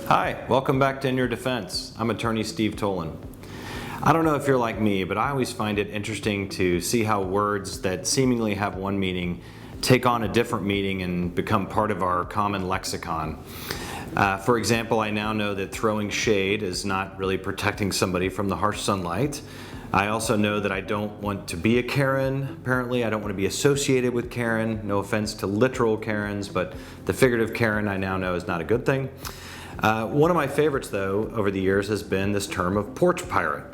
Hi, welcome back to In Your Defense. I'm Attorney Steve Toland. I don't know if you're like me, but I always find it interesting to see how words that seemingly have one meaning take on a different meaning and become part of our common lexicon. For example, I now know that throwing shade is not really protecting somebody from the harsh sunlight. I also know that I don't want to be a Karen. Apparently, I don't want to be associated with Karen. No offense to literal Karens, but the figurative Karen I now know is not a good thing. One of my favorites, though, over the years has been this term of porch pirate.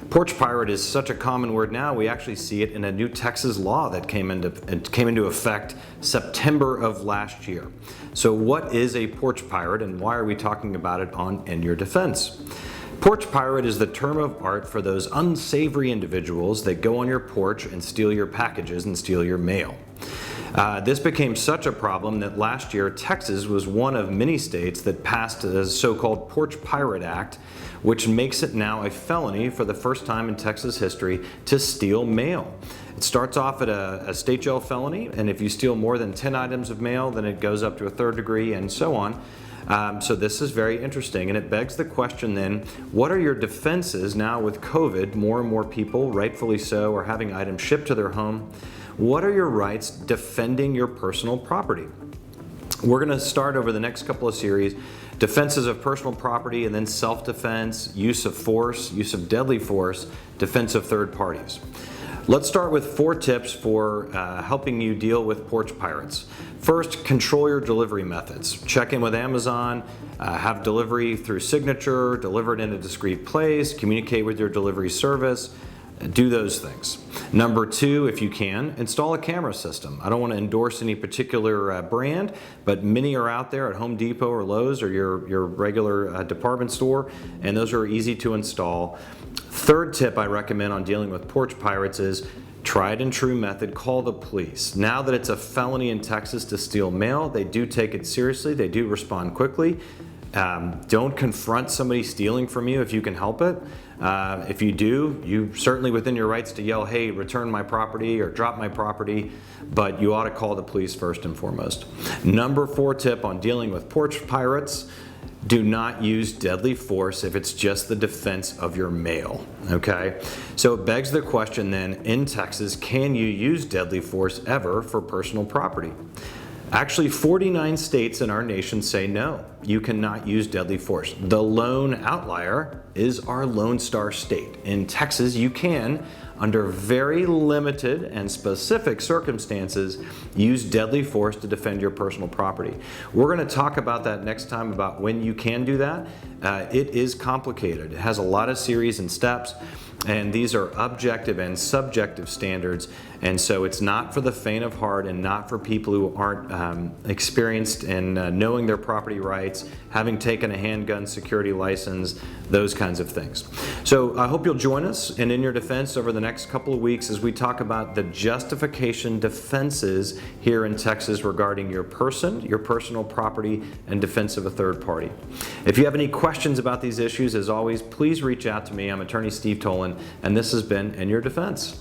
Porch pirate is such a common word now, we actually see it in a new Texas law that came into effect September of last year. So what is a porch pirate and why are we talking about it on In Your Defense? Porch pirate is the term of art for those unsavory individuals that go on your porch and steal your packages and steal your mail. This became such a problem that last year Texas was one of many states that passed the so-called Porch Pirate Act, which makes it now a felony for the first time in Texas history to steal mail. It starts off at a state jail felony, and if you steal more than 10 items of mail, then it goes up to a third degree and so on. So this is very interesting, and it begs the question then, what are your defenses now with COVID? More and more people, rightfully so, are having items shipped to their home. What are your rights defending your personal property? We're going to start over the next couple of series, defenses of personal property and then self-defense, use of force, use of deadly force, defense of third parties. Let's start with 4 tips for helping you deal with porch pirates. First, control your delivery methods. Check in with Amazon, have delivery through signature, deliver it in a discreet place, communicate with your delivery service. Do those things. Number 2, if you can, install a camera system. I don't want to endorse any particular brand, but many are out there at Home Depot or Lowe's or your regular department store, and those are easy to install. Third tip I recommend on dealing with porch pirates is tried and true method, call the police. Now that it's a felony in Texas to steal mail, they do take it seriously, they do respond quickly. Don't confront somebody stealing from you if you can help it. If you do, you certainly within your rights to yell, hey, return my property or drop my property, but you ought to call the police first and foremost. Number 4 tip on dealing with porch pirates, do not use deadly force if it's just the defense of your mail, okay? So it begs the question then, in Texas, can you use deadly force ever for personal property? Actually, 49 states in our nation say no, you cannot use deadly force. The lone outlier is our Lone Star State. In Texas, you can, under very limited and specific circumstances, use deadly force to defend your personal property. We're going to talk about that next time, about when you can do that. It is complicated. It has a lot of series and steps, and these are objective and subjective standards, and so it's not for the faint of heart and not for people who aren't experienced in knowing their property rights, having taken a handgun security license, those kinds of things. So I hope you'll join us and In Your Defense over the next couple of weeks as we talk about the justification defenses here in Texas regarding your person, your personal property, and defense of a third party. If you have any questions about these issues, as always, please reach out to me. I'm Attorney Steve Toland, and this has been In Your Defense.